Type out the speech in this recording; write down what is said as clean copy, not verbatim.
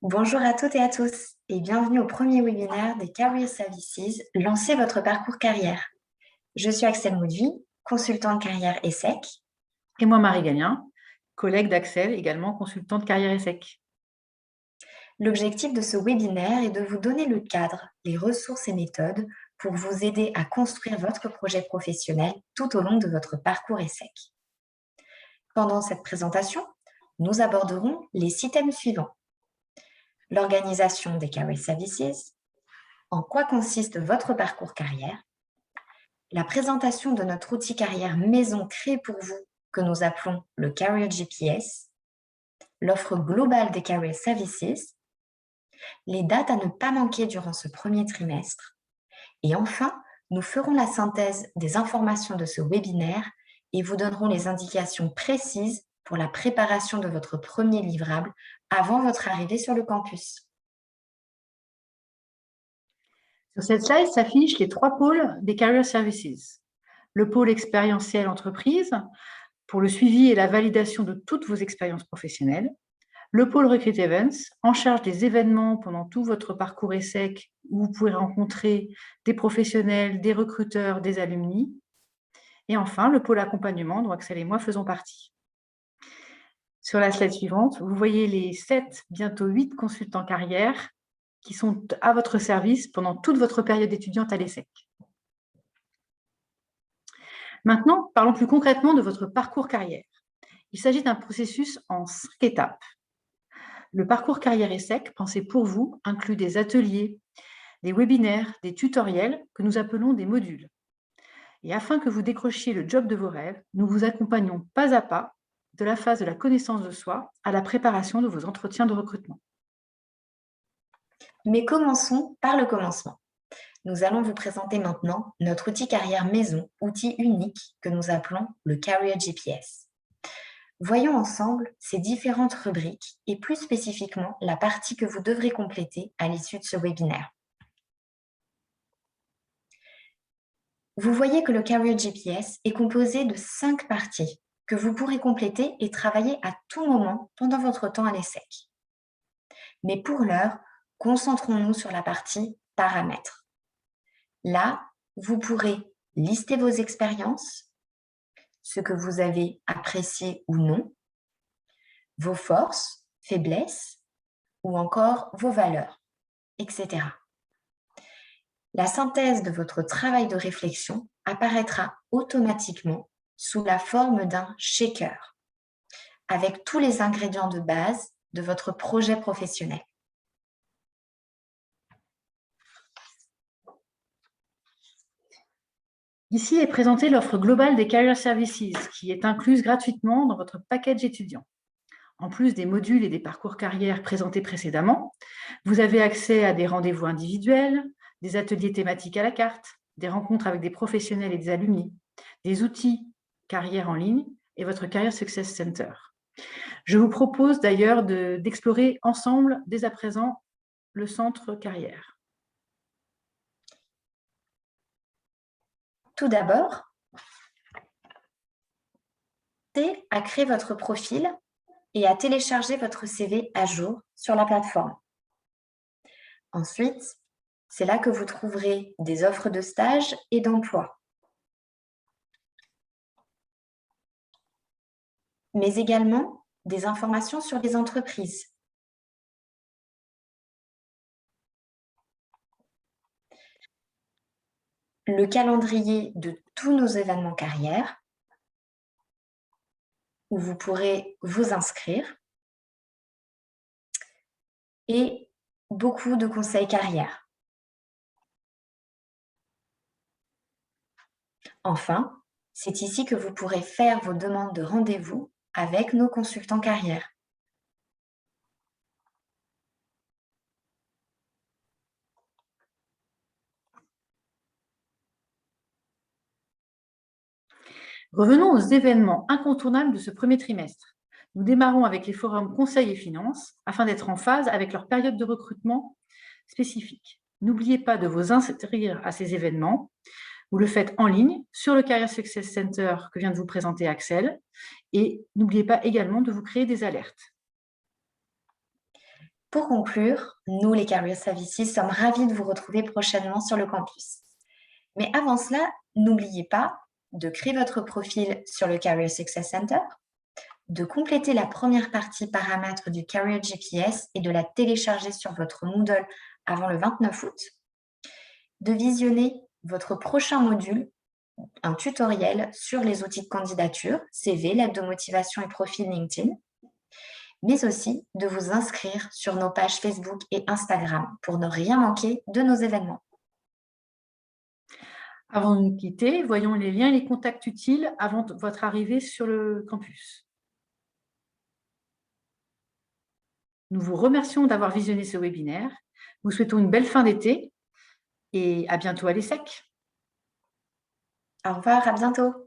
Bonjour à toutes et à tous et bienvenue au premier webinaire des Career Services Lancez votre parcours carrière. Je suis Axel Moudvy, consultante carrière ESSEC. Et moi, Marie Gagnin, collègue d'Axel, également consultante carrière ESSEC. L'objectif de ce webinaire est de vous donner le cadre, les ressources et méthodes pour vous aider à construire votre projet professionnel tout au long de votre parcours ESSEC. Pendant cette présentation, nous aborderons les 6 thèmes suivants. L'organisation des Career Services, en quoi consiste votre parcours carrière, la présentation de notre outil carrière maison créé pour vous que nous appelons le Career GPS, l'offre globale des Career Services, les dates à ne pas manquer durant ce premier trimestre et enfin, nous ferons la synthèse des informations de ce webinaire et vous donnerons les indications précises pour la préparation de votre premier livrable avant votre arrivée sur le campus. Sur cette slide s'affichent les 3 pôles des Career Services. Le pôle expérientiel entreprise, pour le suivi et la validation de toutes vos expériences professionnelles. Le pôle Recruit Events, en charge des événements pendant tout votre parcours ESSEC, où vous pourrez rencontrer des professionnels, des recruteurs, des alumni. Et enfin, le pôle accompagnement, dont Axel et moi faisons partie. Sur la slide suivante, vous voyez les 7, bientôt 8 consultants carrière qui sont à votre service pendant toute votre période étudiante à l'ESSEC. Maintenant, parlons plus concrètement de votre parcours carrière. Il s'agit d'un processus en 5 étapes. Le parcours carrière ESSEC, pensé pour vous, inclut des ateliers, des webinaires, des tutoriels que nous appelons des modules. Et afin que vous décrochiez le job de vos rêves, nous vous accompagnons pas à pas de la phase de la connaissance de soi à la préparation de vos entretiens de recrutement. Mais commençons par le commencement. Nous allons vous présenter maintenant notre outil carrière maison, outil unique que nous appelons le Career GPS. Voyons ensemble ces différentes rubriques et plus spécifiquement la partie que vous devrez compléter à l'issue de ce webinaire. Vous voyez que le Career GPS est composé de 5 parties que vous pourrez compléter et travailler à tout moment pendant votre temps à l'ESSEC. Mais pour l'heure, concentrons-nous sur la partie paramètres. Là, vous pourrez lister vos expériences, ce que vous avez apprécié ou non, vos forces, faiblesses ou encore vos valeurs, etc. La synthèse de votre travail de réflexion apparaîtra automatiquement sous la forme d'un shaker, avec tous les ingrédients de base de votre projet professionnel. Ici est présentée l'offre globale des Career Services qui est incluse gratuitement dans votre package étudiant. En plus des modules et des parcours carrière présentés précédemment, vous avez accès à des rendez-vous individuels, des ateliers thématiques à la carte, des rencontres avec des professionnels et des alumni, des outils carrière en ligne et votre Career Success Center. Je vous propose d'ailleurs d'explorer ensemble dès à présent le centre carrière. Tout d'abord, pensez à créer votre profil et à télécharger votre CV à jour sur la plateforme. Ensuite, c'est là que vous trouverez des offres de stage et d'emploi, mais également des informations sur les entreprises. Le calendrier de tous nos événements carrière, où vous pourrez vous inscrire, et beaucoup de conseils carrière. Enfin, c'est ici que vous pourrez faire vos demandes de rendez-vous avec nos consultants carrière. Revenons aux événements incontournables de ce premier trimestre. Nous démarrons avec les forums Conseil et Finances afin d'être en phase avec leur période de recrutement spécifique. N'oubliez pas de vous inscrire à ces événements. Vous le faites en ligne sur le Career Success Center que vient de vous présenter Axel. Et n'oubliez pas également de vous créer des alertes. Pour conclure, nous, les Career Services, sommes ravis de vous retrouver prochainement sur le campus. Mais avant cela, n'oubliez pas de créer votre profil sur le Career Success Center, de compléter la première partie paramètres du Career GPS et de la télécharger sur votre Moodle avant le 29 août, de visionner votre prochain module, un tutoriel sur les outils de candidature, CV, lettre de motivation et profil LinkedIn, mais aussi de vous inscrire sur nos pages Facebook et Instagram pour ne rien manquer de nos événements. Avant de nous quitter, voyons les liens et les contacts utiles avant votre arrivée sur le campus. Nous vous remercions d'avoir visionné ce webinaire. Nous souhaitons une belle fin d'été et à bientôt à l'ESSEC. Au revoir, à bientôt.